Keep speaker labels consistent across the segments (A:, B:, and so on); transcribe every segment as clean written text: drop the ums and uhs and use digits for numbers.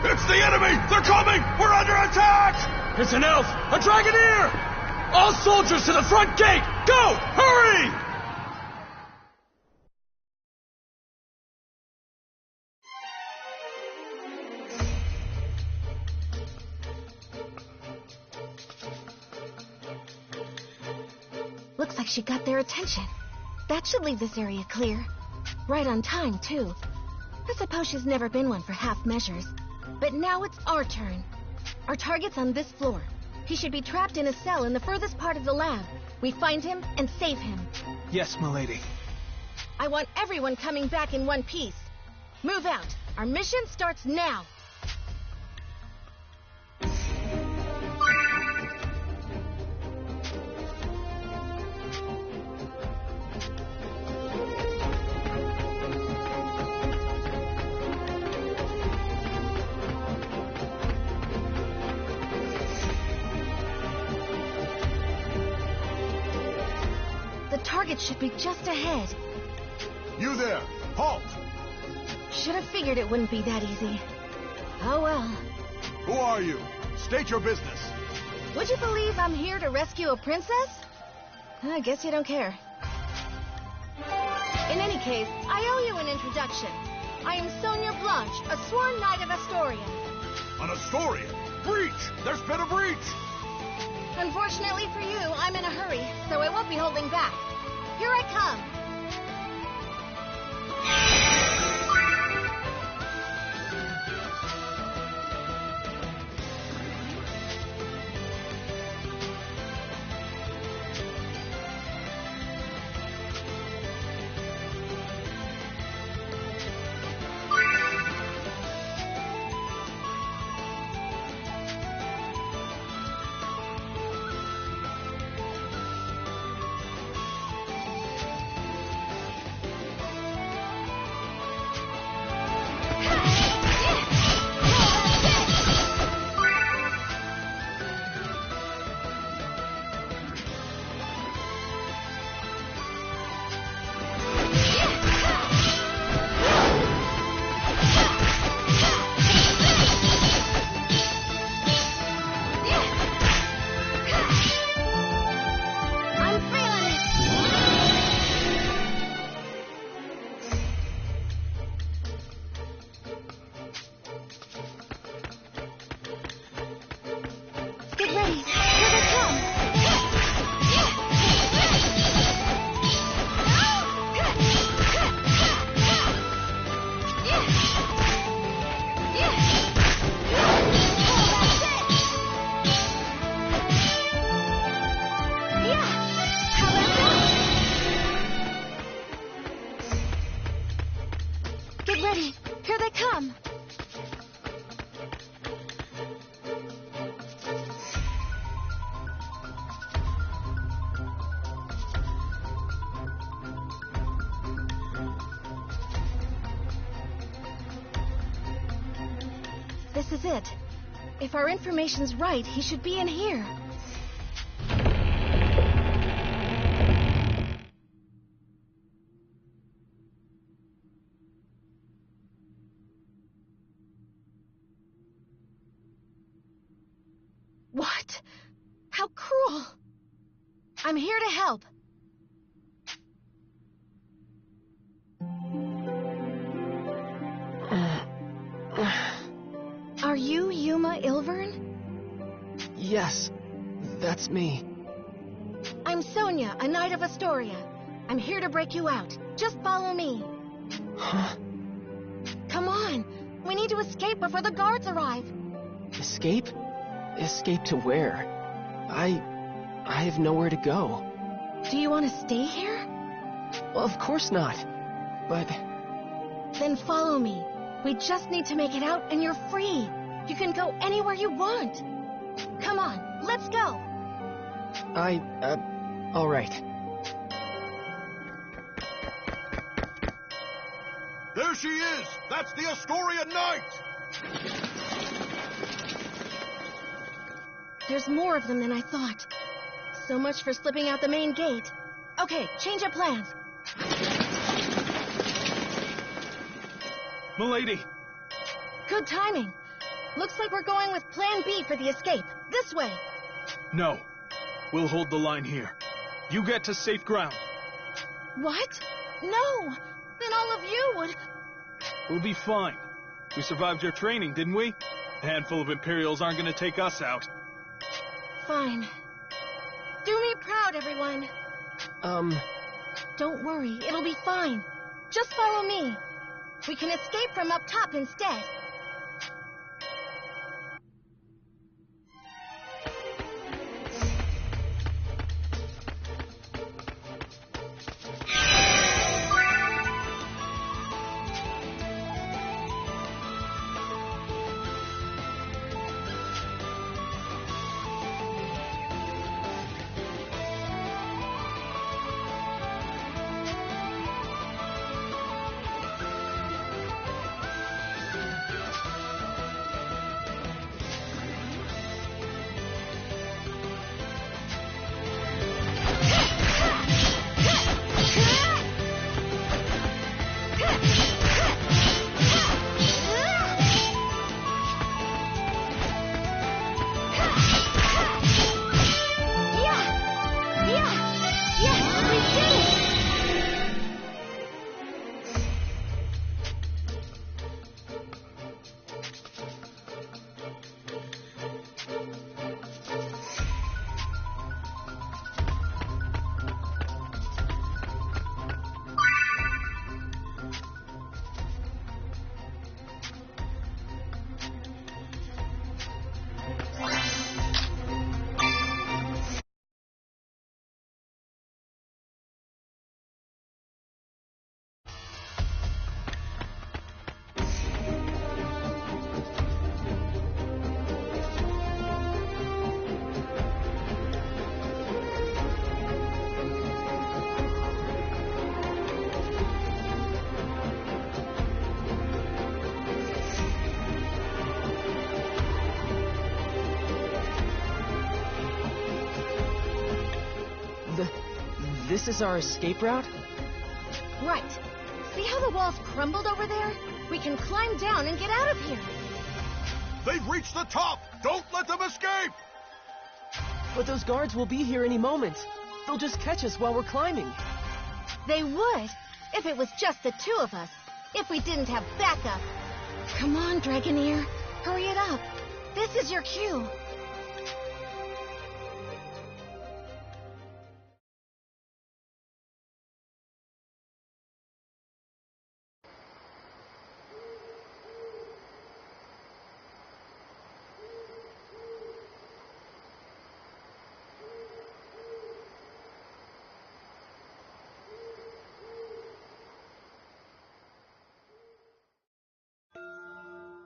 A: It's the enemy! They're coming! We're under attack!
B: It's an elf! A dragoneer! All soldiers to the front gate! Go! Hurry!
C: Looks like she got their attention. That should leave this area clear. Right on time, too. I suppose she's never been one for half measures. But now it's our turn. Our target's on this floor. He should be trapped in a cell in the furthest part of the lab. We find him and save him.
B: Yes, milady.
C: I want everyone coming back in one piece. Move out. Our mission starts now. The target should be just ahead.
A: You there! Halt!
C: Should have figured it wouldn't be that easy. Oh well.
A: Who are you? State your business.
C: Would you believe I'm here to rescue a princess? I guess you don't care. In any case, I owe you an introduction. I am Sonia Blanche, a sworn knight of Astoria.
A: An Astoria? Breach! There's been a breach!
C: Unfortunately for you, I'm in a hurry, so I won't be holding back. Here I come. Get ready. Here they come. Get ready. Here they come. This is it. If our information's right, he should be in here. What? How cruel! I'm here to help. Are you Yuma Ilvern?
D: Yes, that's me.
C: I'm Sonia, a knight of Astoria. I'm here to break you out. Just follow me.
D: Huh?
C: Come on. We need to escape before the guards arrive.
D: Escape? Escape to where? I have nowhere to go.
C: Do you want to stay here?
D: Well, of course not. But...
C: Then follow me. We just need to make it out and you're free. You can go anywhere you want. Come on, let's go.
D: All right.
A: There she is! That's the Astoria Knight!
C: There's more of them than I thought. So much for slipping out the main gate. Okay, change of plans.
B: Milady!
C: Good timing. Looks like we're going with Plan B for the escape. This way.
B: No. We'll hold the line here. You get to safe ground.
C: What? No! Then all of you would...
B: We'll be fine. We survived your training, didn't we? A handful of Imperials aren't gonna take us out.
C: Fine. Do me proud, everyone. Don't worry, it'll be fine. Just follow me. We can escape from up top instead.
D: This is our escape route?
C: Right. See how the walls crumbled over there? We can climb down and get out of here.
A: They've reached the top! Don't let them escape!
D: But those guards will be here any moment. They'll just catch us while we're climbing.
C: They would, if it was just the two of us. If we didn't have backup. Come on, Dragoneer. Hurry it up. This is your cue.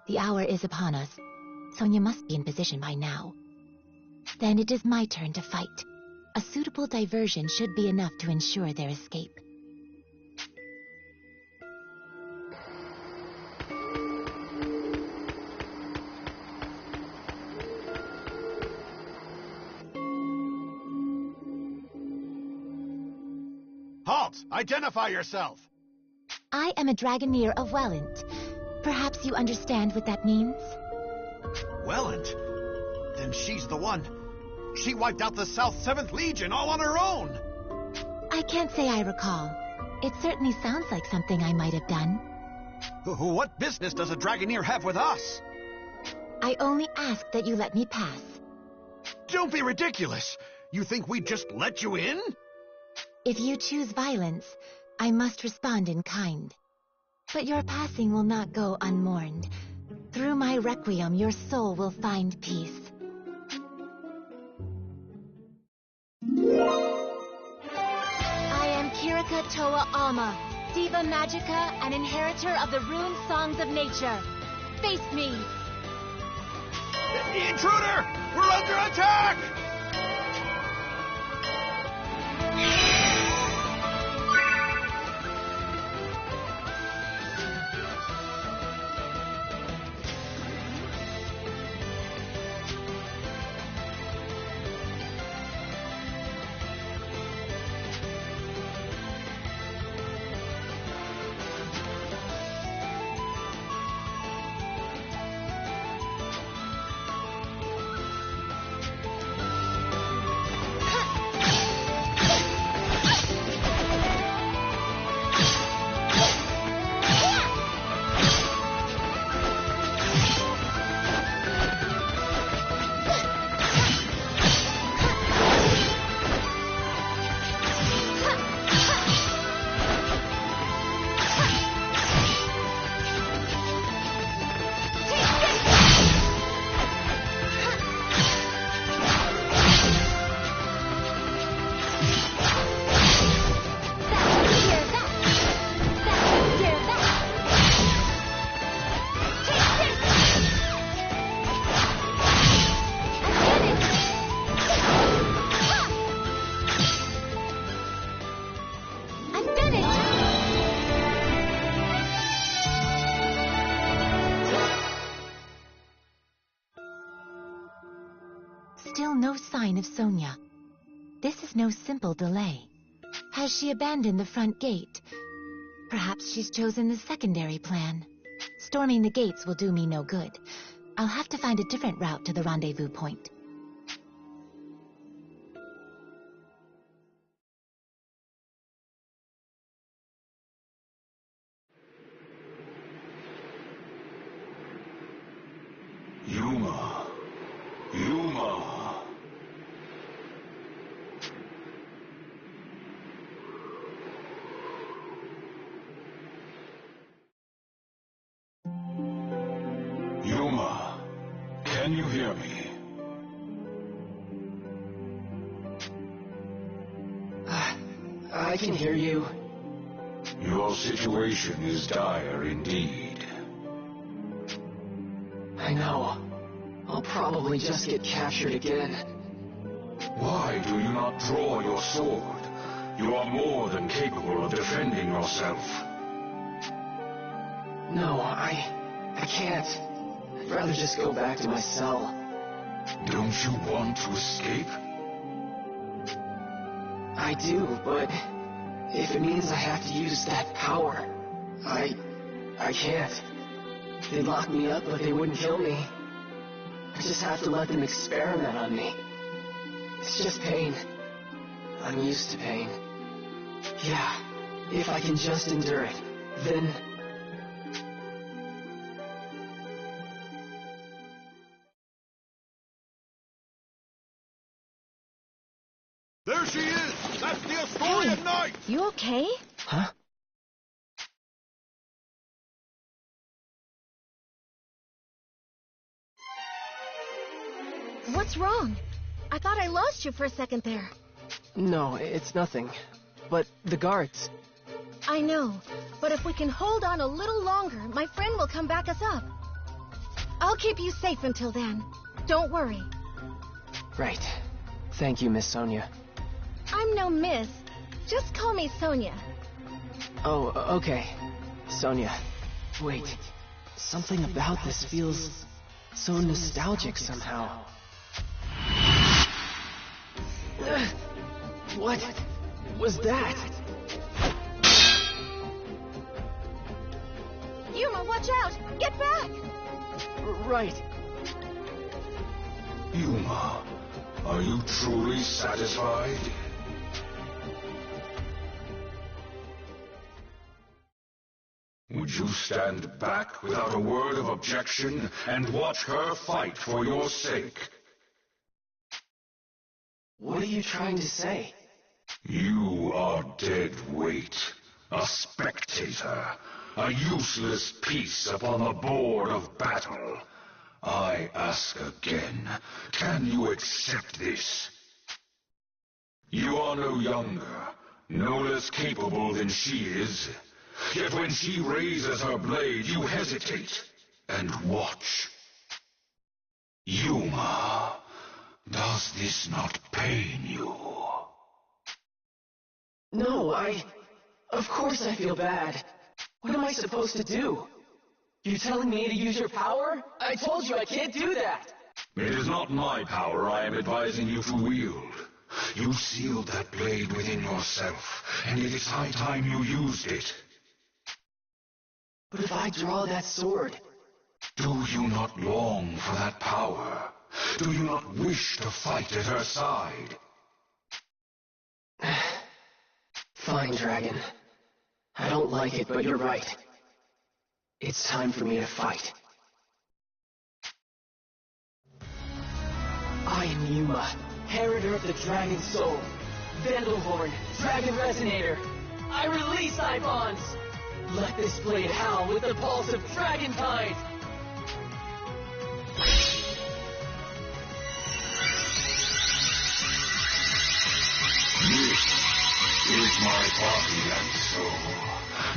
E: The hour is upon us. Sonia must be in position by now. Then it is my turn to fight. A suitable diversion should be enough to ensure their escape.
A: Halt! Identify yourself!
E: I am a Dragoneer of Welland. Perhaps you understand what that means?
A: Welland? Then she's the one. She wiped out the South 7th Legion all on her own!
E: I can't say I recall. It certainly sounds like something I might have done.
A: What business does a Dragoneer have with us?
E: I only ask that you let me pass.
A: Don't be ridiculous! You think we'd just let you in?
E: If you choose violence, I must respond in kind. But your passing will not go unmourned. Through my requiem, your soul will find peace. I am Kirika Toa Alma, Diva Magica and inheritor of the rune songs of nature. Face me!
A: Intruder! We're under attack!
E: Still no sign of Sonia. This is no simple delay. Has she abandoned the front gate? Perhaps she's chosen the secondary plan. Storming the gates will do me no good. I'll have to find a different route to the rendezvous point.
F: Yuma. Yuma. Yuma, can you hear me?
D: I can hear you.
F: Your situation is dire indeed.
D: I know. I'll probably just get captured again.
F: Why do you not draw your sword? You are more than capable of defending yourself.
D: No, I can't. I'd rather just go back to my cell.
F: Don't you want to escape?
D: I do, but if it means I have to use that power, I can't. They'd lock me up, but they wouldn't kill me. I just have to let them experiment on me. It's just pain. I'm used to pain. Yeah, if I can just endure it, then...
A: There she is! That's the Asturian Knight!
C: You okay?
D: Huh?
C: What's wrong? I thought I lost you for a second there.
D: No, it's nothing. But the guards...
C: I know, but if we can hold on a little longer, my friend will come back us up. I'll keep you safe until then. Don't worry.
D: Right. Thank you, Miss Sonia.
C: I'm no miss. Just call me Sonia.
D: Oh, okay. Sonia. Wait. Something about this feels so nostalgic somehow. What was that?
C: Yuma, watch out! Get back!
D: Right.
F: Yuma, are you truly satisfied? Would you stand back without a word of objection and watch her fight for your sake?
D: What are you trying to say?
F: You are dead weight, a spectator, a useless piece upon the board of battle. I ask again, can you accept this? You are no younger, no less capable than she is. Yet when she raises her blade, you hesitate and watch. Yuma, does this not pain you?
D: No, Of course I feel bad. What am I supposed to do? You're telling me to use your power? I told you I can't do that!
F: It is not my power I am advising you to wield. You sealed that blade within yourself, and it is high time you used it.
D: But if I draw that sword...
F: Do you not long for that power? Do you not wish to fight at her side?
D: Fine, Dragon. I don't like it, but you're right. It's time for me to fight. I am Yuma, Heriter of the Dragon Soul. Vandelhorn, Dragon Resonator. I release Ibons! Let this blade howl with the pulse of Dragonkind!
F: This is my body and soul.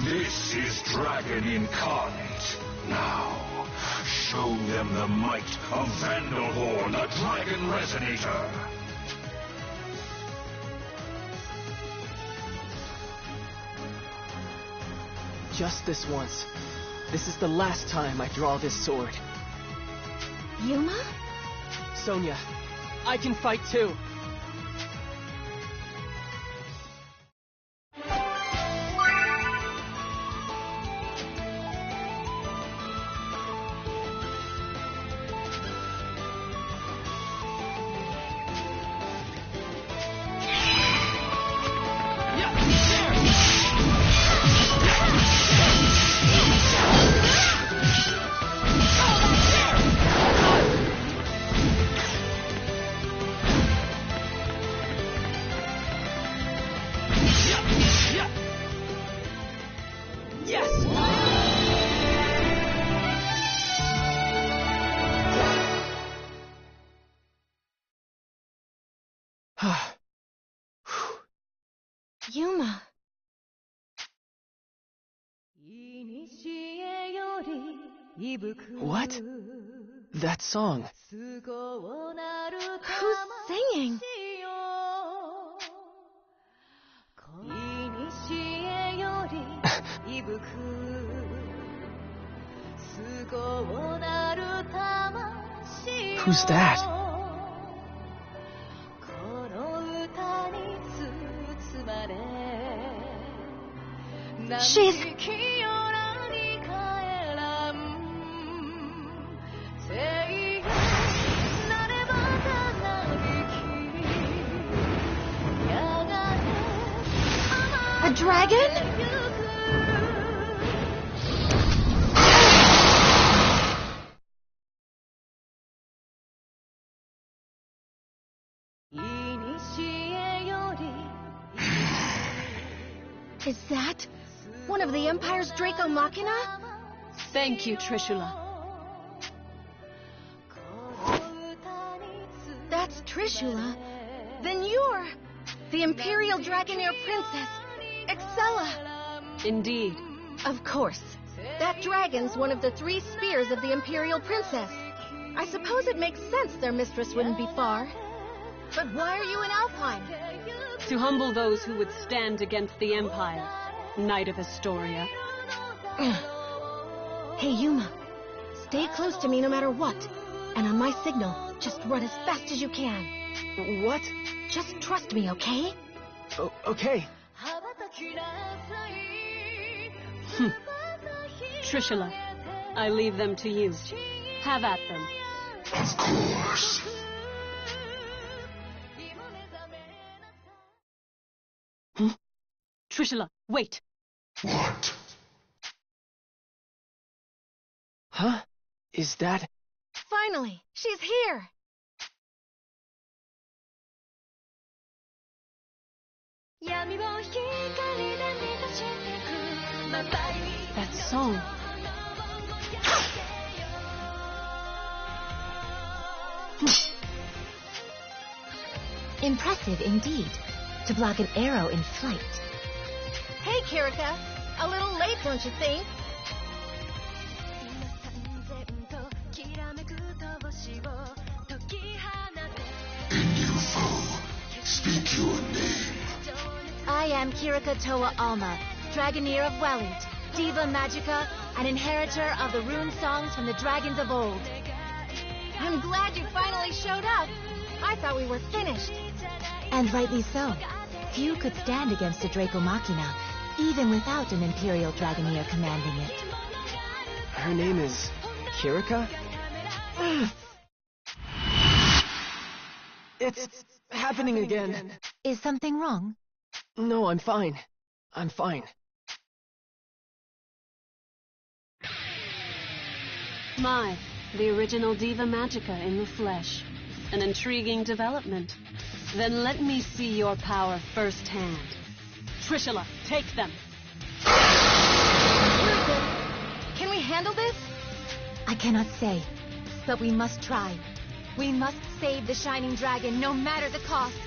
F: This is Dragon Incarnate. Now, show them the might of Vandelhorn, the Dragon Resonator.
D: Just this once. This is the last time I draw this sword.
C: Yuma?
D: Sonia,
G: I can fight too.
C: Yuma.
G: What? That song.
C: Who's singing?
G: Who's that?
C: She's... a dragon? Is that one of the Empire's Draco Machina?
H: Thank you, Trishula.
C: That's Trishula. Then you're the Imperial Dragonair Princess, Excella.
H: Indeed.
C: Of course. That dragon's one of the 3 spears of the Imperial Princess. I suppose it makes sense their mistress wouldn't be far. But why are you in Alfheim?
H: To humble those who would stand against the Empire, Knight of Astoria.
C: Hey, Yuma. Stay close to me no matter what. And on my signal, just run as fast as you can.
G: What?
C: Just trust me, okay?
G: Okay.
H: Trishula, I leave them to you. Have at them.
F: Of course.
H: Trishula, wait.
F: What?
G: Huh? Is that...
C: Finally, she's here.
H: That song.
E: Impressive indeed, to block an arrow in flight.
C: Hey, Kirika. A little late, don't you think?
F: Speak your name.
E: I am Kirika Toa Alma, Dragoneer of Welland, Diva Magica, and inheritor of the rune songs from the dragons of old.
C: I'm glad you finally showed up. I thought we were finished.
E: And rightly so. Few could stand against a Draco Machina, even without an Imperial Dragoneer commanding it.
G: Her name is... Kirika? It's happening again.
E: Is something wrong?
G: No, I'm fine. I'm fine.
H: My, the original Diva Magica in the flesh. An intriguing development. Then let me see your power firsthand. Trishula, take them.
C: Can we handle this?
E: I cannot say, but we must try. We must save the Shining Dragon, no matter the cost.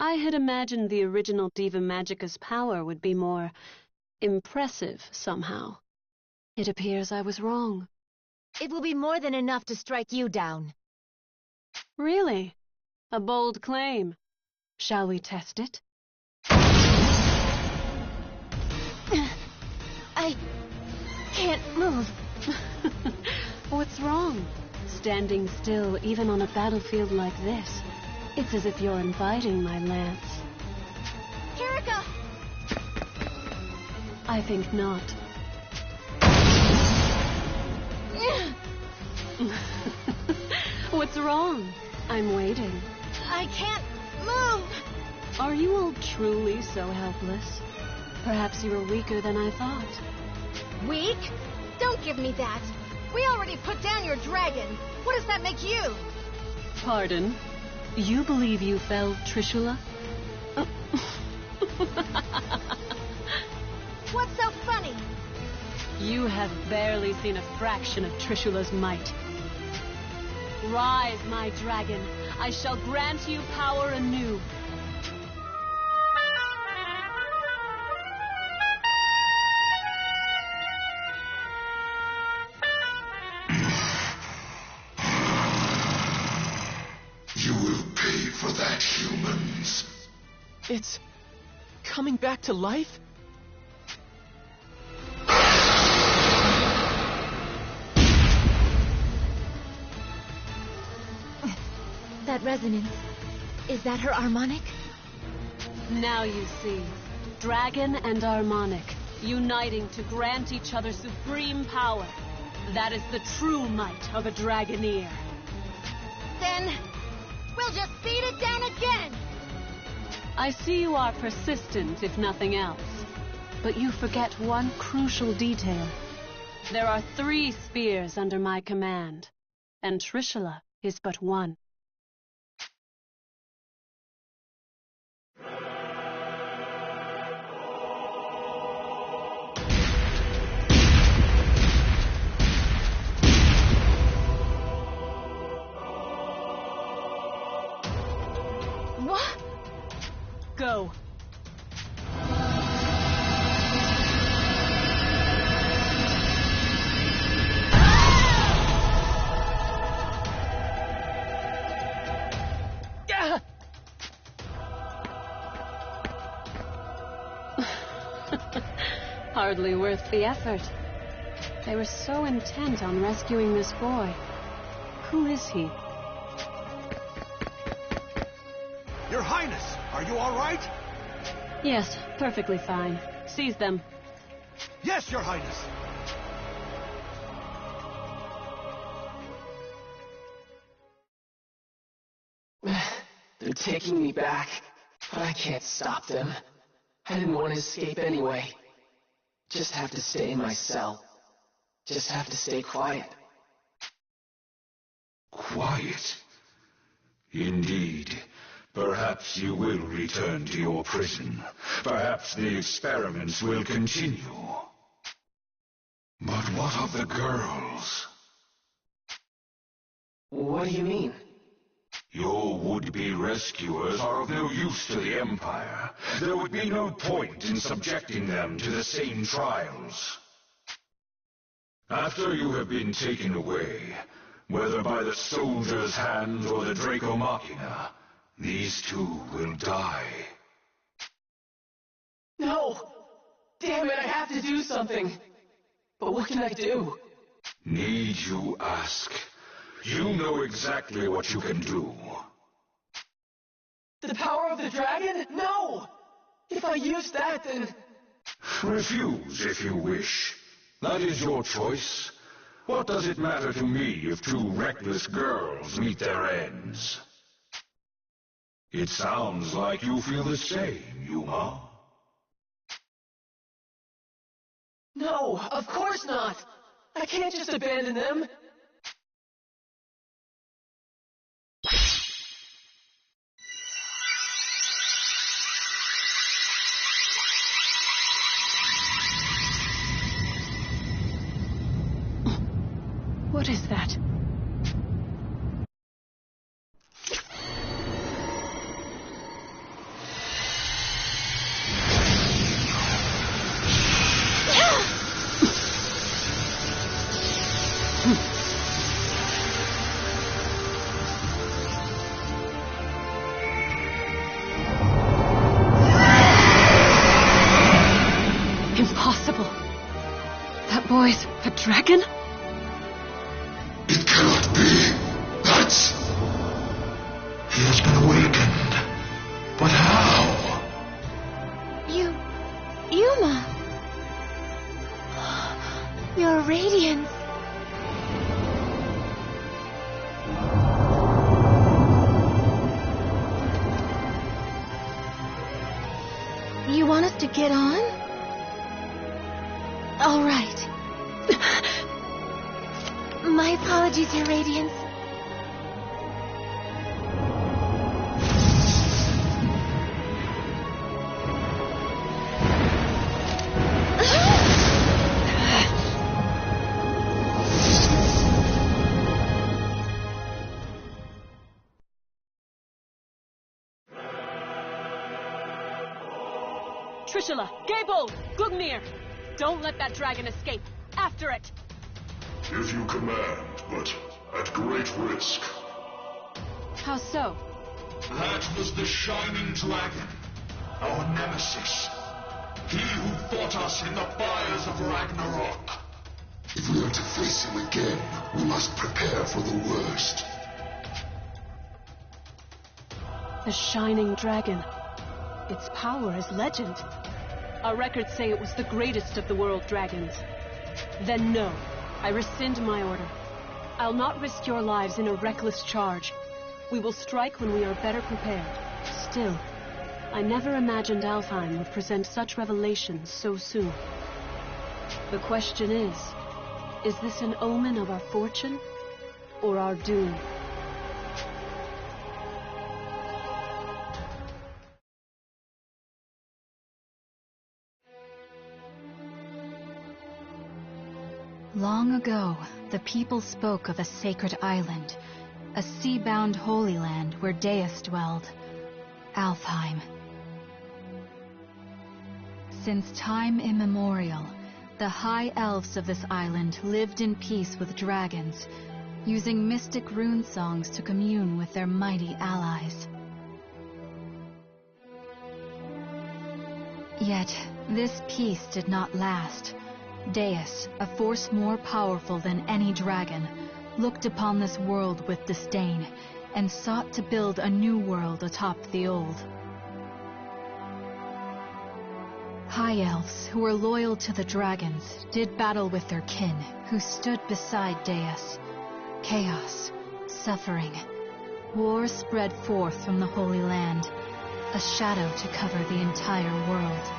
H: I had imagined the original Diva Magica's power would be more impressive somehow. It appears I was wrong.
E: It will be more than enough to strike you down.
H: Really? A bold claim. Shall we test it?
E: I can't move.
H: What's wrong? Standing still, even on a battlefield like this. It's as if you're inviting my lance.
C: Kirika!
H: I think not. What's wrong? I'm waiting.
C: I can't move!
H: Are you all truly so helpless? Perhaps you are weaker than I thought.
C: Weak? Don't give me that. We already put down your dragon. What does that make you?
H: Pardon? You believe you felled Trishula?
C: What's so funny?
H: You have barely seen a fraction of Trishula's might. Rise, my dragon. I shall grant you power anew.
F: You will pay for that, humans.
G: It's coming back to life?
E: That resonance. Is that her harmonic?
H: Now you see. Dragon and harmonic, uniting to grant each other supreme power. That is the true might of a Dragoneer.
C: Then we'll just beat it down again!
H: I see you are persistent, if nothing else. But you forget one crucial detail. There are 3 spears under my command, and Trishula is but one.
C: What?
H: Go. Hardly worth the effort. They were so intent on rescuing this boy. Who is he?
A: Your Highness, are you all right?
H: Yes, perfectly fine. Seize them.
A: Yes, Your Highness.
D: They're taking me back, but I can't stop them. I didn't want to escape anyway. Just have to stay in my cell. Just have to stay quiet.
F: Quiet? Indeed. Perhaps you will return to your prison. Perhaps the experiments will continue. But what of the girls?
D: What do you mean?
F: Your would-be rescuers are of no use to the Empire. There would be no point in subjecting them to the same trials. After you have been taken away, whether by the soldier's hand or the Draco Machina, these 2 will die.
D: No! Damn it, I have to do something! But what can I do?
F: Need you ask? You know exactly what you can do.
D: The power of the dragon? No! If I use that, then...
F: Refuse if you wish. That is your choice. What does it matter to me if 2 reckless girls meet their ends? It sounds like you feel the same, Yuma.
D: No, of course not! I can't just abandon them!
H: What is that? Impossible. That boy's a dragon?
F: It cannot be. That's... He has been awakened. But how?
C: Yuma! Your radiance. You want us to get on? All right. My apologies, Your Radiance.
H: Trishula, Gable, Gugnir! Don't let that dragon escape. After it!
F: If you command, but at great risk.
H: How so?
F: That was the Shining Dragon, our nemesis. He who fought us in the fires of Ragnarok. If we are to face him again, we must prepare for the worst.
H: The Shining Dragon. Its power is legend. Our records say it was the greatest of the world dragons. Then no, I rescind my order. I'll not risk your lives in a reckless charge. We will strike when we are better prepared. Still, I never imagined Alfheim would present such revelations so soon. The question is this an omen of our fortune or our doom?
I: Long ago, the people spoke of a sacred island, a sea-bound holy land where Deus dwelled, Alfheim. Since time immemorial, the high elves of this island lived in peace with dragons, using mystic rune songs to commune with their mighty allies. Yet, this peace did not last. Deus, a force more powerful than any dragon, looked upon this world with disdain and sought to build a new world atop the old. High elves, who were loyal to the dragons, did battle with their kin, who stood beside Deus. Chaos, suffering, war spread forth from the Holy Land, a shadow to cover the entire world.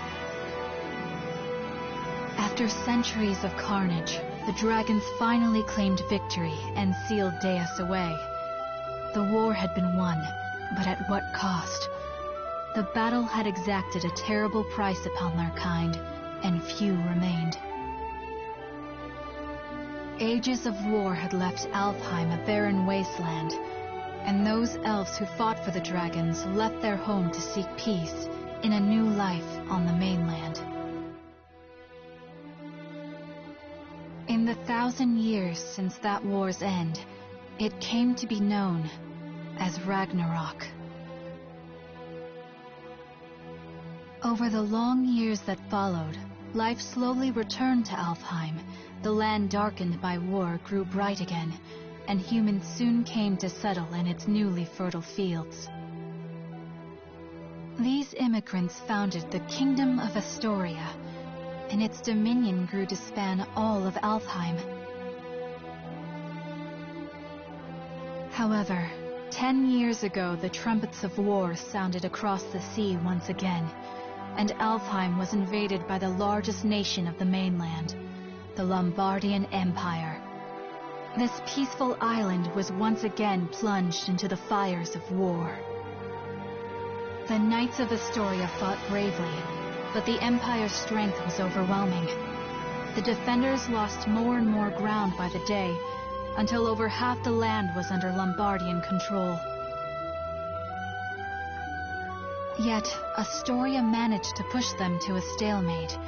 I: After centuries of carnage, the dragons finally claimed victory and sealed Deus away. The war had been won, but at what cost? The battle had exacted a terrible price upon their kind, and few remained. Ages of war had left Alfheim a barren wasteland, and those elves who fought for the dragons left their home to seek peace in a new life on the mainland. In the 1,000 years since that war's end, it came to be known as Ragnarok. Over the long years that followed, life slowly returned to Alfheim. The land darkened by war grew bright again, and humans soon came to settle in its newly fertile fields. These immigrants founded the Kingdom of Astoria, and its dominion grew to span all of Alfheim. However, 10 years ago the trumpets of war sounded across the sea once again, and Alfheim was invaded by the largest nation of the mainland, the Lombardian Empire. This peaceful island was once again plunged into the fires of war. The Knights of Astoria fought bravely, but the Empire's strength was overwhelming. The defenders lost more and more ground by the day, until over half the land was under Lombardian control. Yet, Astoria managed to push them to a stalemate,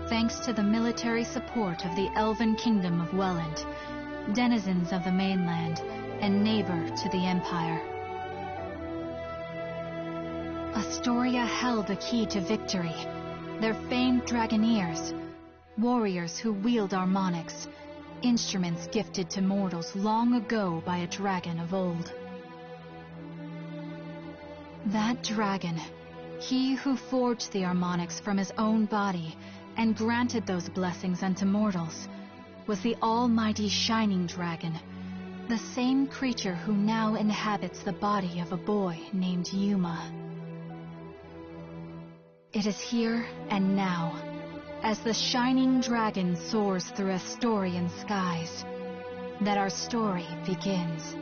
I: thanks to the military support of the Elven Kingdom of Welland, denizens of the mainland, and neighbor to the Empire. Astoria held the key to victory. Their famed dragoneers, warriors who wield harmonics, instruments gifted to mortals long ago by a dragon of old. That dragon, he who forged the harmonics from his own body and granted those blessings unto mortals, was the almighty Shining Dragon, the same creature who now inhabits the body of a boy named Yuma. It is here and now, as the Shining Dragon soars through Astorian skies, that our story begins.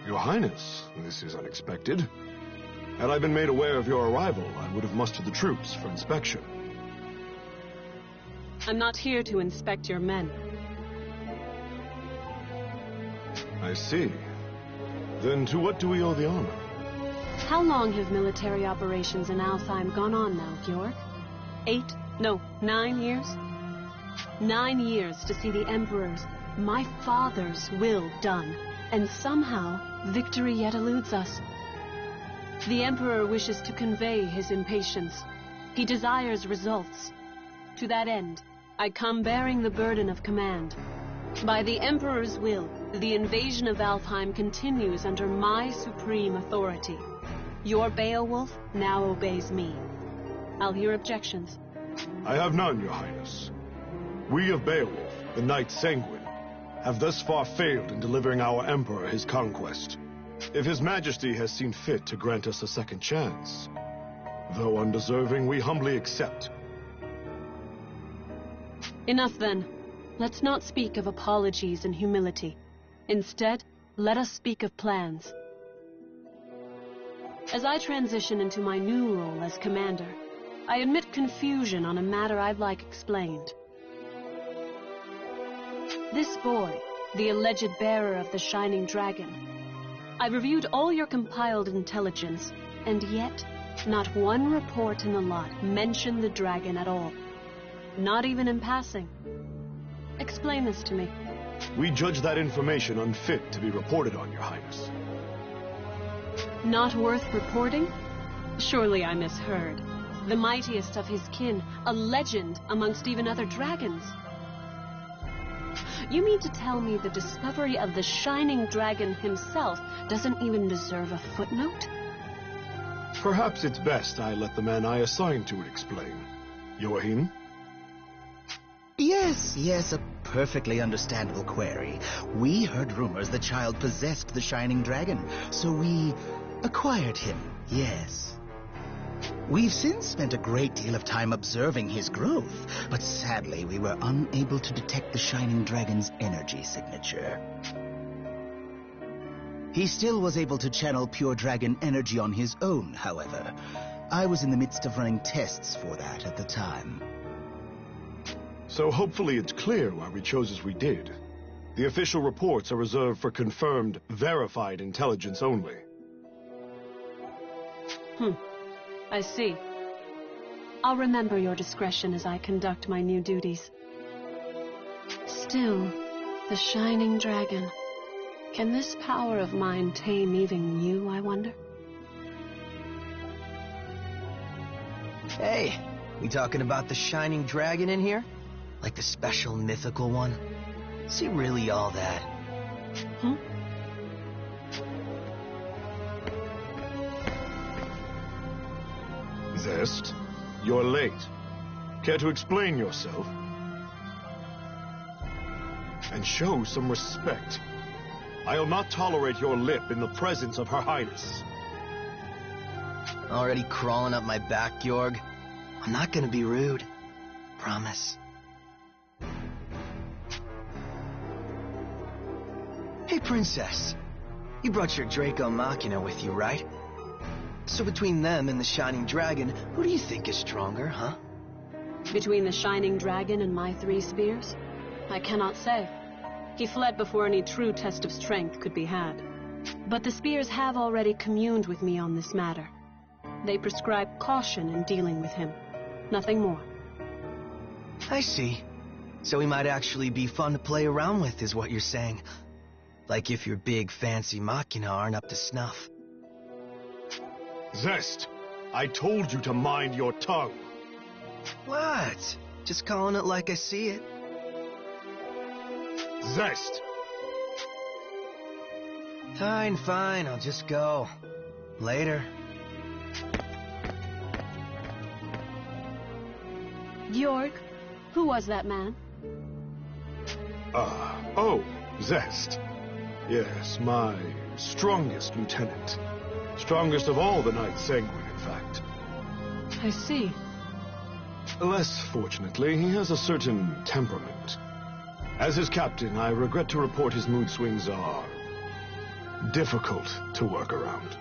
J: Your Highness, this is unexpected. Had I been made aware of your arrival, I would have mustered the troops for inspection.
H: I'm not here to inspect your men.
J: I see. Then to what do we owe the honor?
H: How long have military operations in Alfheim gone on now, Bjork? 9 years? 9 years to see the Emperor's, my father's will done. And somehow, victory yet eludes us. The Emperor wishes to convey his impatience. He desires results. To that end, I come bearing the burden of command. By the Emperor's will, the invasion of Alfheim continues under my supreme authority. Your Beowulf now obeys me. I'll hear objections.
J: I have none, Your Highness. We of Beowulf, the Knight Sanguine, have thus far failed in delivering our Emperor his conquest. If His Majesty has seen fit to grant us a second chance, though undeserving, we humbly accept.
H: Enough then. Let's not speak of apologies and humility. Instead, let us speak of plans. As I transition into my new role as commander, I admit confusion on a matter I'd like explained. This boy, the alleged bearer of the Shining Dragon. I reviewed all your compiled intelligence, and yet, not one report in the lot mentioned the dragon at all. Not even in passing. Explain this to me.
J: We judge that information unfit to be reported on, Your Highness.
H: Not worth reporting? Surely I misheard. The mightiest of his kin, a legend amongst even other dragons. You mean to tell me the discovery of the Shining Dragon himself doesn't even deserve a footnote?
J: Perhaps it's best I let the man I assigned to it explain. Joachim?
K: Yes, a perfectly understandable query. We heard rumors the child possessed the Shining Dragon, so we acquired him, yes. We've since spent a great deal of time observing his growth, but sadly we were unable to detect the Shining Dragon's energy signature. He still was able to channel pure dragon energy on his own, however. I was in the midst of running tests for that at the time.
J: So hopefully it's clear why we chose as we did. The official reports are reserved for confirmed, verified intelligence only.
H: I see. I'll remember your discretion as I conduct my new duties. Still, the Shining Dragon. Can this power of mine tame even you, I wonder?
L: Hey, we talking about the Shining Dragon in here? Like the special mythical one? Is he really all that?
J: Zest, you're late. Care to explain yourself? And show some respect. I'll not tolerate your lip in the presence of Her Highness.
L: Already crawling up my back, Georg? I'm not gonna be rude. Promise. Hey, Princess. You brought your Draco Machina with you, right? So between them and the Shining Dragon, who do you think is stronger, huh?
H: Between the Shining Dragon and my 3 spears? I cannot say. He fled before any true test of strength could be had. But the spears have already communed with me on this matter. They prescribe caution in dealing with him. Nothing more.
L: I see. So he might actually be fun to play around with, is what you're saying. Like if your big, fancy Machina aren't up to snuff.
J: Zest, I told you to mind your tongue.
L: What? Just calling it like I see it.
J: Zest!
L: Fine, fine, I'll just go. Later.
H: Georg, who was that man?
J: Oh, Zest. Yes, my strongest lieutenant. Strongest of all the Knights Sanguine, in fact.
H: I see.
J: Less fortunately, he has a certain temperament. As his captain, I regret to report his mood swings are difficult to work around.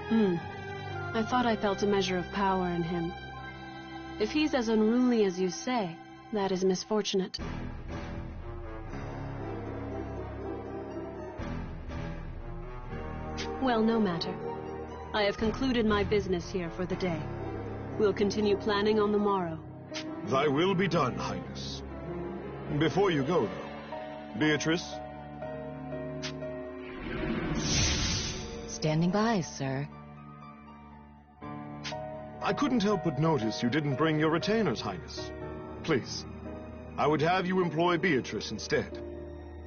H: I thought I felt a measure of power in him. If he's as unruly as you say, that is misfortunate. Well, no matter. I have concluded my business here for the day. We'll continue planning on the morrow.
J: Thy will be done, Highness. Before you go, though, Beatrice?
E: Standing by, sir.
J: I couldn't help but notice you didn't bring your retainers, Highness. Please, I would have you employ Beatrice instead.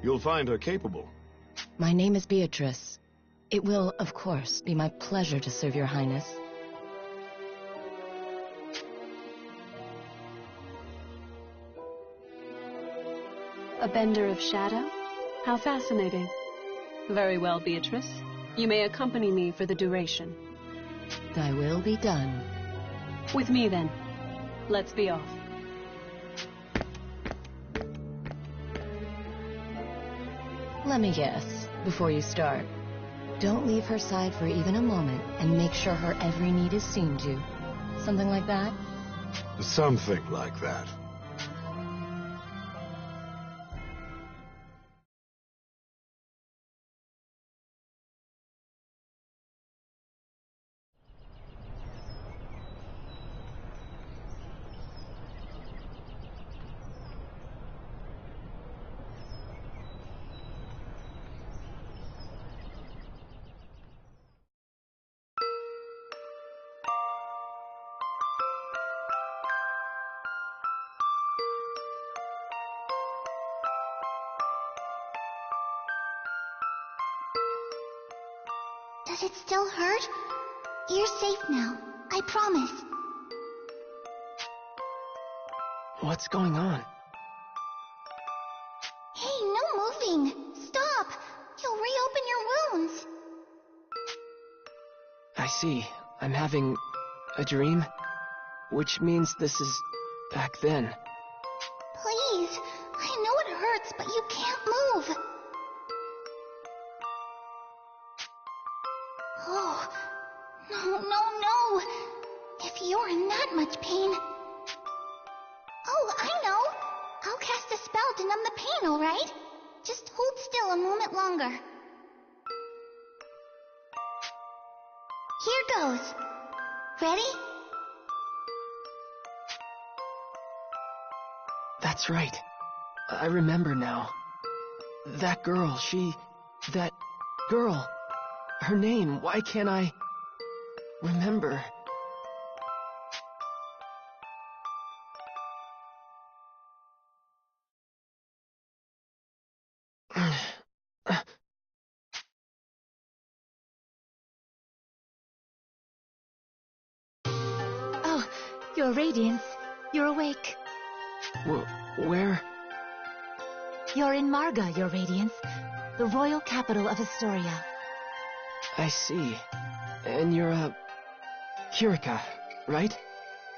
J: You'll find her capable.
E: My name is Beatrice. It will, of course, be my pleasure to serve your Highness.
H: A bender of shadow? How fascinating. Very well, Beatrice. You may accompany me for the duration.
E: Thy will be done.
H: With me, then. Let's be off.
E: Let me guess, before you start. Don't leave her side for even a moment, and make sure her every need is seen to. Something like that?
J: Something like that.
C: Does it still hurt? You're safe now. I promise.
L: What's going on?
C: Hey, no moving! Stop! You'll reopen your wounds!
L: I see. I'm having a dream? Which means this is back then.
C: Please! I know it hurts, but you can't move! Oh, no. If you're in that much pain... Oh, I know! I'll cast a spell to numb the pain, alright? Just hold still a moment longer. Here goes. Ready?
L: That's right. I remember now. That girl, that girl. Her name, why can't I remember?
E: Oh, Your Radiance. You're awake.
L: Where?
E: You're in Marga, Your Radiance, the royal capital of Astoria.
L: I see. And you're, Kirika, right?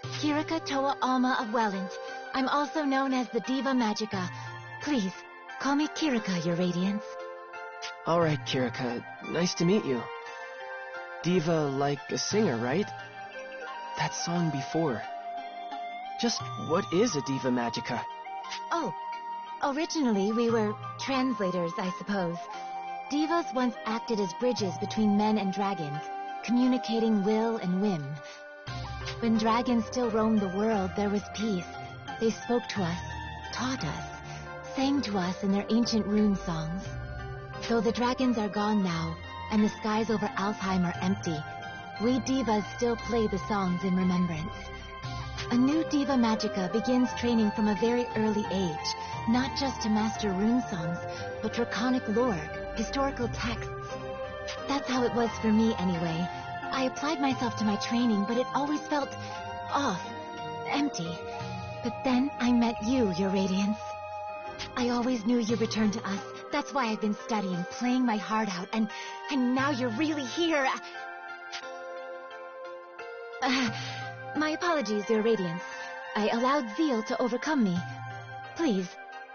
E: Kirika Toa Alma of Welland. I'm also known as the Diva Magica. Please, call me Kirika, Your Radiance.
D: Alright, Kirika. Nice to meet you. Diva like a singer, right? That song before. Just what is a Diva Magica?
E: Oh, originally we were translators, I suppose. Divas once acted as bridges between men and dragons, communicating will and whim. When dragons still roamed the world, there was peace. They spoke to us, taught us, sang to us in their ancient rune songs. Though the dragons are gone now, and the skies over Alfheim are empty, we divas still play the songs in remembrance. A new Diva Magica begins training from a very early age, not just to master rune songs, but draconic lore, historical texts. That's how it was for me anyway. I applied myself to my training, but it always felt off, empty. But then I met you, Your Radiance. I always knew you returned to us. That's why I've been studying, playing my heart out, and now you're really here. My apologies, Your Radiance. I allowed zeal to overcome me. Please,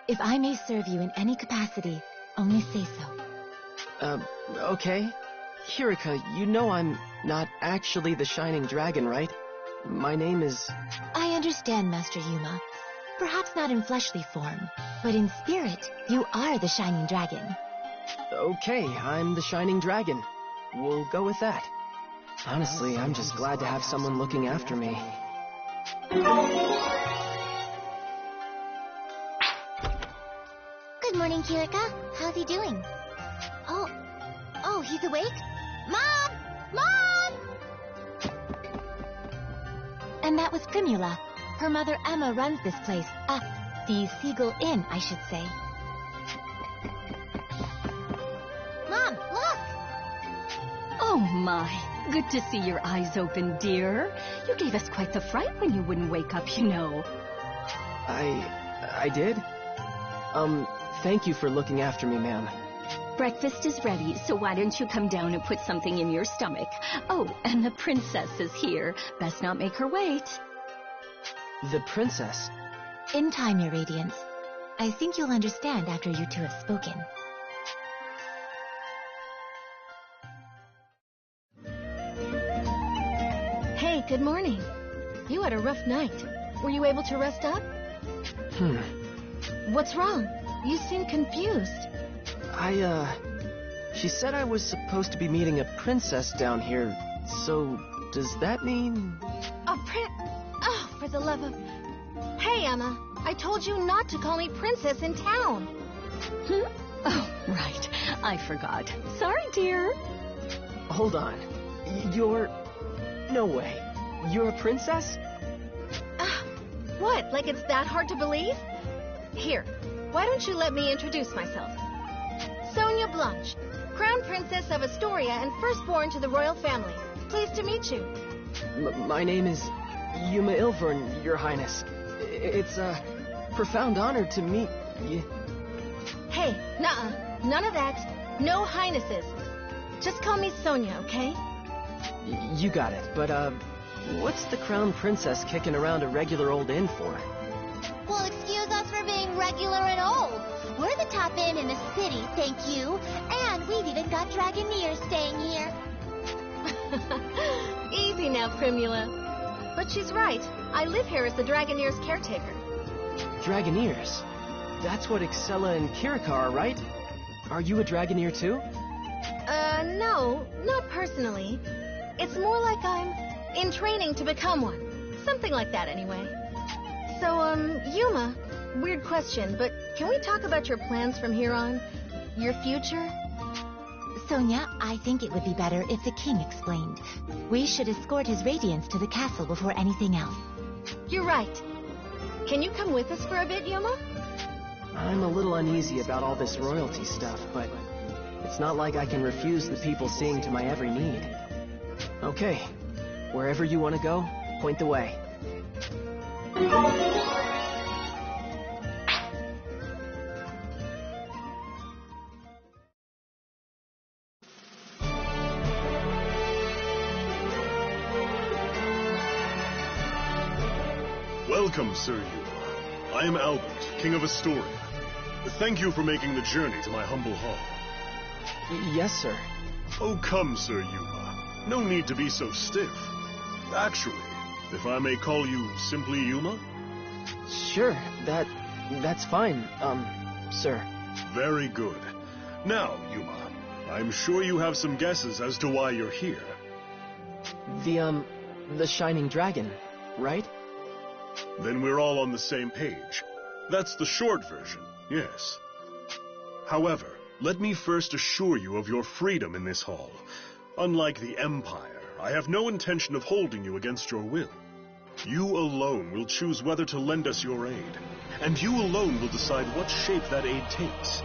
E: if I may serve you in any capacity, only say so.
D: Okay. Kirika, you know I'm not actually the Shining Dragon, right? My name is...
E: I understand, Master Yuma. Perhaps not in fleshly form, but in spirit, you are the Shining Dragon.
D: Okay, I'm the Shining Dragon. We'll go with that. Honestly, I'm just glad to have someone looking after me.
C: Good morning, Kirika. How's he doing? Oh, he's awake? Mom! Mom!
E: And that was Primula. Her mother Emma runs this place. The Seagull Inn, I should say.
C: Mom, look!
M: Oh my, good to see your eyes open, dear. You gave us quite the fright when you wouldn't wake up, you know.
D: I did? Thank you for looking after me, ma'am.
M: Breakfast is ready, so why don't you come down and put something in your stomach? Oh, and the princess is here. Best not make her wait.
D: The princess?
E: In time, Your Radiance. I think you'll understand after you two have spoken.
C: Hey, good morning. You had a rough night. Were you able to rest up? What's wrong? You seem confused.
D: She said I was supposed to be meeting a princess down here, so does that mean...
C: Oh, for the love of... Hey, Emma, I told you not to call me princess in town.
M: Oh, right. I forgot. Sorry, dear.
D: Hold on. You're... No way. You're a princess?
C: What, like it's that hard to believe? Here, why don't you let me introduce myself? Sonia Blanche, Crown Princess of Astoria and firstborn to the royal family. Pleased to meet you.
D: My name is Yuma Ilvern, Your Highness. It's a profound honor to meet you.
C: Hey, nuh-uh. None of that. No highnesses. Just call me Sonia, okay?
D: You got it, but, what's the Crown Princess kicking around a regular old inn for?
C: Well, excuse us for being regular and old. We're the top inn in the city, thank you. And we've even got Dragoneers staying here. Easy now, Primula. But she's right. I live here as the Dragoneers' caretaker.
D: Dragoneers? That's what Excella and Kirika are, right? Are you a Dragoneer too?
C: No, not personally. It's more like I'm in training to become one. Something like that, anyway. So, Yuma, weird question, but can we talk about your plans from here on? Your future?
E: Sonia, I think it would be better if the king explained. We should escort his radiance to the castle before anything else.
C: You're right. Can you come with us for a bit, Yuma?
D: I'm a little uneasy about all this royalty stuff, but it's not like I can refuse the people seeing to my every need. Okay, wherever you want to go, point the way.
J: Welcome, Sir Yuma. I am Albert, King of Astoria. Thank you for making the journey to my humble hall.
D: Yes, sir.
J: Oh, come, Sir Yuma. No need to be so stiff. Actually, if I may call you simply Yuma?
D: Sure, that's fine, sir.
J: Very good. Now, Yuma, I'm sure you have some guesses as to why you're here.
D: The Shining Dragon, right?
J: Then we're all on the same page. That's the short version, yes. However, let me first assure you of your freedom in this hall. Unlike the Empire, I have no intention of holding you against your will. You alone will choose whether to lend us your aid, and you alone will decide what shape that aid takes.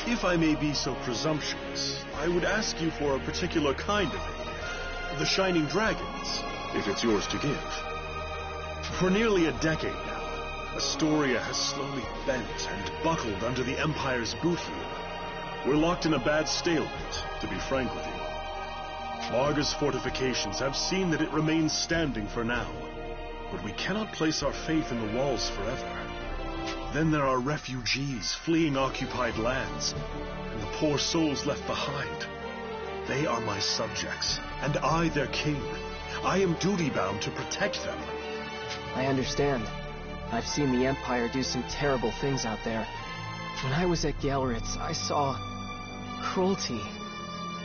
J: If I may be so presumptuous, I would ask you for a particular kind of aid. The Shining Dragons, if it's yours to give. For nearly a decade now, Astoria has slowly bent and buckled under the Empire's boot heel. We're locked in a bad stalemate, to be frank with you. Varga's fortifications have seen that it remains standing for now, but we cannot place our faith in the walls forever. Then there are refugees fleeing occupied lands, and the poor souls left behind. They are my subjects, and I their king. I am duty-bound to protect them.
D: I understand. I've seen the Empire do some terrible things out there. When I was at Galritz, I saw cruelty.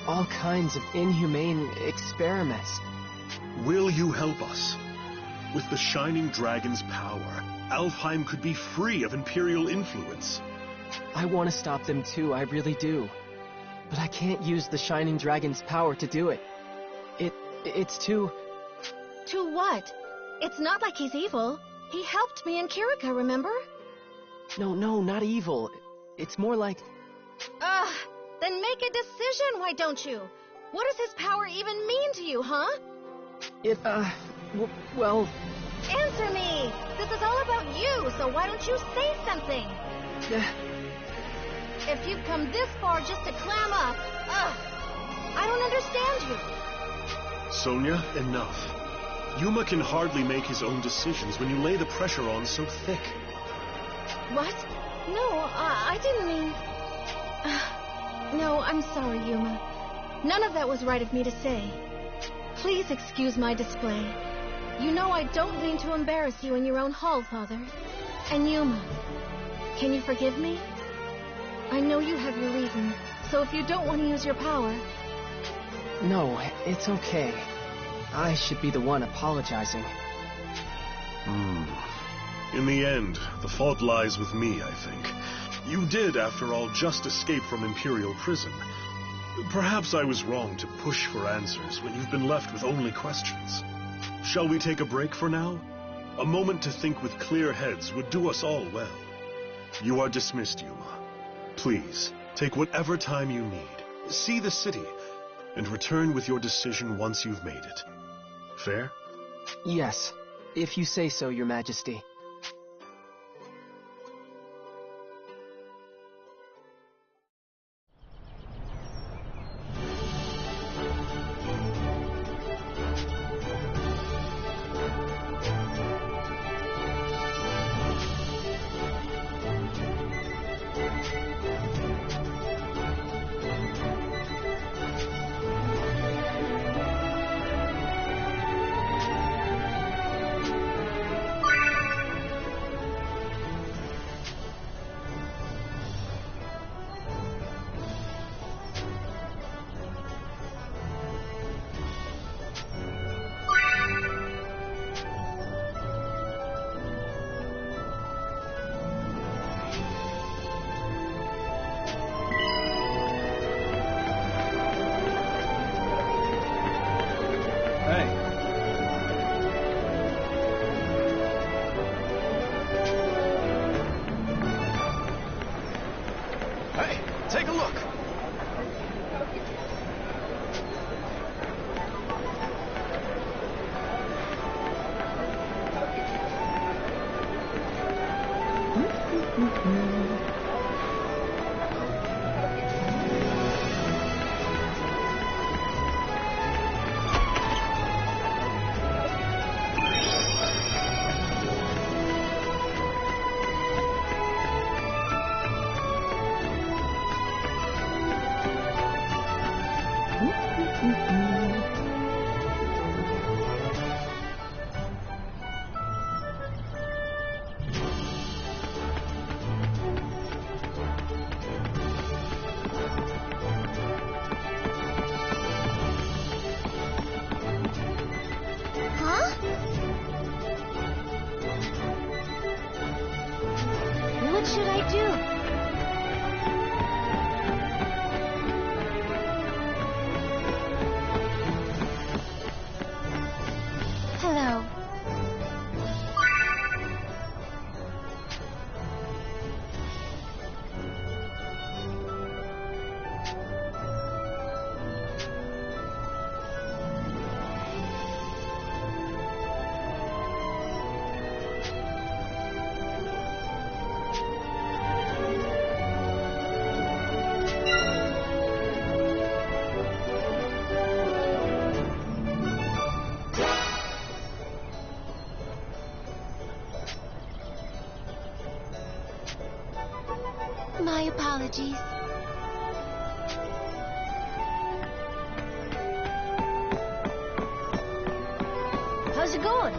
D: All kinds of inhumane experiments.
J: Will you help us? With the Shining Dragon's power, Alfheim could be free of Imperial influence.
D: I want to stop them too, I really do. But I can't use the Shining Dragon's power to do it. It's too...
C: To what? It's not like he's evil. He helped me in Kirika, remember?
D: No, not evil. It's more like...
C: Ugh! Then make a decision, why don't you? What does his power even mean to you, huh?
D: Well...
C: Answer me! This is all about you, so why don't you say something? If you've come this far just to clam up, I don't understand you.
J: Sonia, enough. Yuma can hardly make his own decisions when you lay the pressure on so thick.
C: What? No, I didn't mean... No, I'm sorry, Yuma. None of that was right of me to say. Please excuse my display. You know I don't mean to embarrass you in your own hall, Father. And Yuma, can you forgive me? I know you have your reasons, so if you don't want to use your power...
D: No, it's okay. I should be the one apologizing.
J: In the end, the fault lies with me, I think. You did, after all, just escape from Imperial prison. Perhaps I was wrong to push for answers when you've been left with only questions. Shall we take a break for now? A moment to think with clear heads would do us all well. You are dismissed, Yuma. Please, take whatever time you need. See the city, and return with your decision once you've made it. Fair?
D: Yes, if you say so, Your Majesty.
E: apologies.
C: How's it going?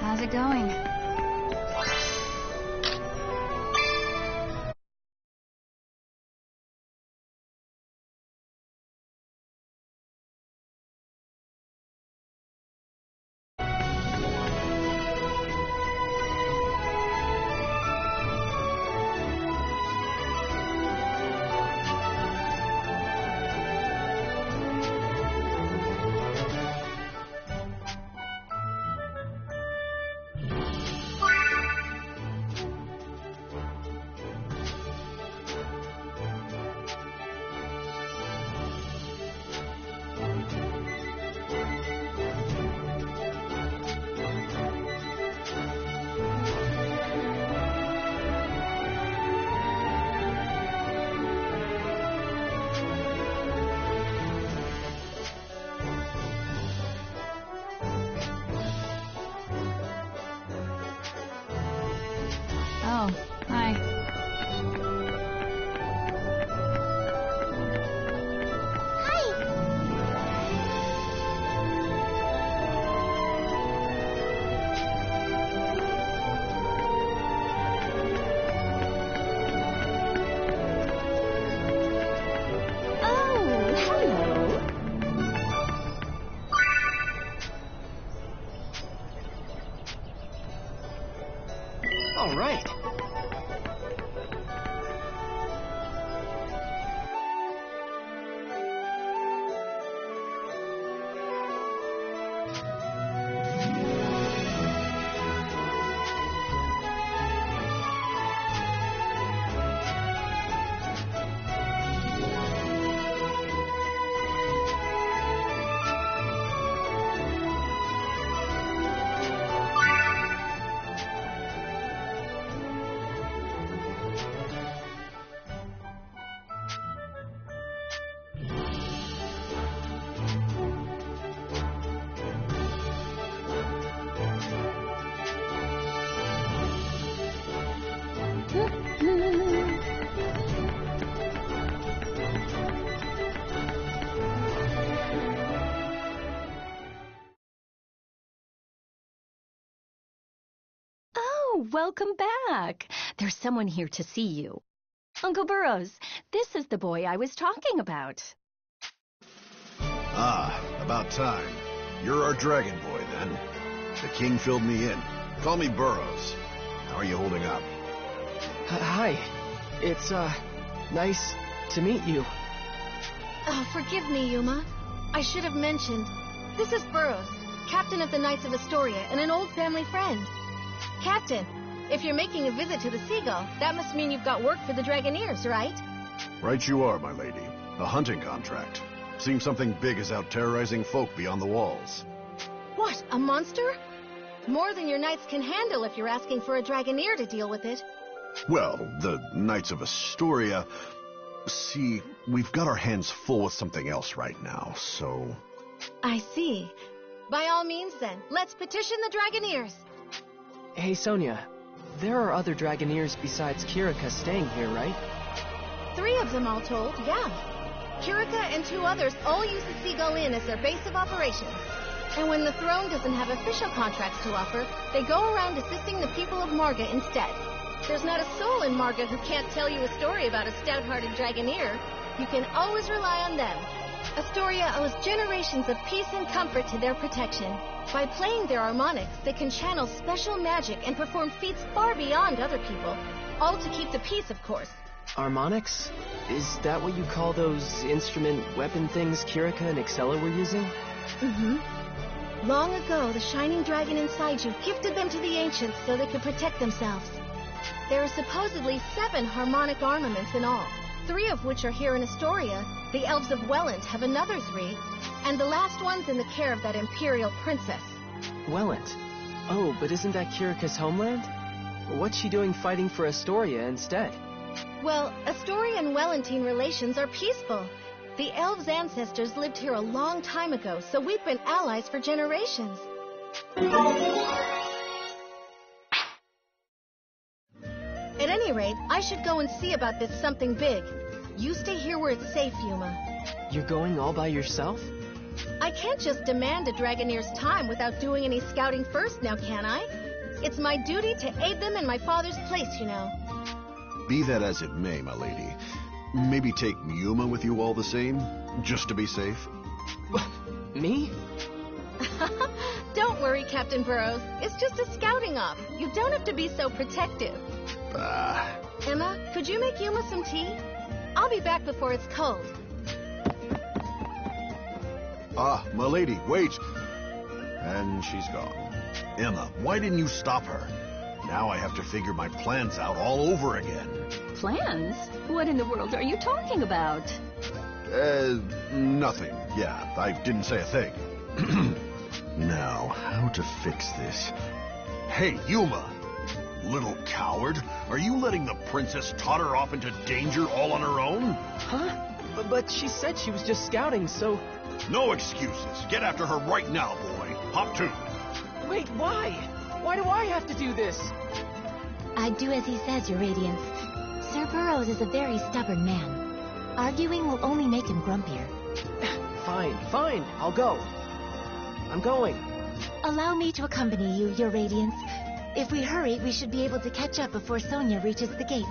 I: How's it going? Oh, hi.
C: Oh, hello.
D: All right.
M: Oh, welcome back. There's someone here to see you. Uncle Burroughs, this is the boy I was talking about.
A: Ah, about time. You're our dragon boy, then. The king filled me in. Call me Burroughs. How are you holding up?
D: Hi. It's, nice to meet you.
C: Oh, forgive me, Yuma. I should have mentioned. This is Burroughs, captain of the Knights of Astoria and an old family friend. Captain, if you're making a visit to the Seagull, that must mean you've got work for the Dragoneers, right?
A: Right you are, my lady. A hunting contract. Seems something big is out terrorizing folk beyond the walls.
C: What, a monster? More than your knights can handle if you're asking for a Dragoneer to deal with it.
A: Well, the Knights of Astoria... See, we've got our hands full with something else right now, so...
C: I see. By all means, then, let's petition the Dragoneers.
G: Hey, Sonia. There are other Dragoneers besides Kirika staying here, right?
C: 3 of them all told, yeah. Kirika and 2 others all use the Seagull Inn as their base of operations. And when the throne doesn't have official contracts to offer, they go around assisting the people of Marga instead. There's not a soul in Marga who can't tell you a story about a stout-hearted Dragoneer. You can always rely on them. Astoria owes generations of peace and comfort to their protection. By playing their harmonics, they can channel special magic and perform feats far beyond other people. All to keep the peace, of course.
G: Harmonics? Is that what you call those instrument weapon things Kirika and Excella were using?
C: Mm-hmm. Long ago, the Shining Dragon inside you gifted them to the Ancients so they could protect themselves. There are supposedly 7 harmonic armaments in all, 3 of which are here in Astoria. The Elves of Welland have another 3, and the last one's in the care of that Imperial Princess.
G: Welland? Oh, but isn't that Kirika's homeland? What's she doing fighting for Astoria instead?
C: Well, Astoria and Wellentine relations are peaceful. The elves' ancestors lived here a long time ago, so we've been allies for generations. At any rate, I should go and see about this something big. You stay here where it's safe, Yuma.
G: You're going all by yourself?
C: I can't just demand a Dragoneer's time without doing any scouting first, now can I? It's my duty to aid them in my father's place, you know.
A: Be that as it may, my lady. Maybe take Yuma with you all the same, just to be safe.
G: Me?
C: Don't worry, Captain Burrows. It's just a scouting op. You don't have to be so protective. Emma, could you make Yuma some tea? I'll be back before it's cold.
A: My lady, wait. And she's gone. Emma, why didn't you stop her? Now I have to figure my plans out all over again.
M: Plans? What in the world are you talking about?
A: Nothing. Yeah, I didn't say a thing. Now, how to fix this? Hey, Yuma! Little coward, are you letting the princess totter off into danger all on her own?
G: Huh? But she said she was just scouting, so...
A: No excuses. Get after her right now, boy. Hop to.
G: Wait, why? Why do I have to do this?
E: I'd do as he says, Your Radiance. Sir Burrows is a very stubborn man. Arguing will only make him grumpier.
G: Fine. I'll go. I'm going.
E: Allow me to accompany you, Your Radiance. If we hurry, we should be able to catch up before Sonia reaches the gates.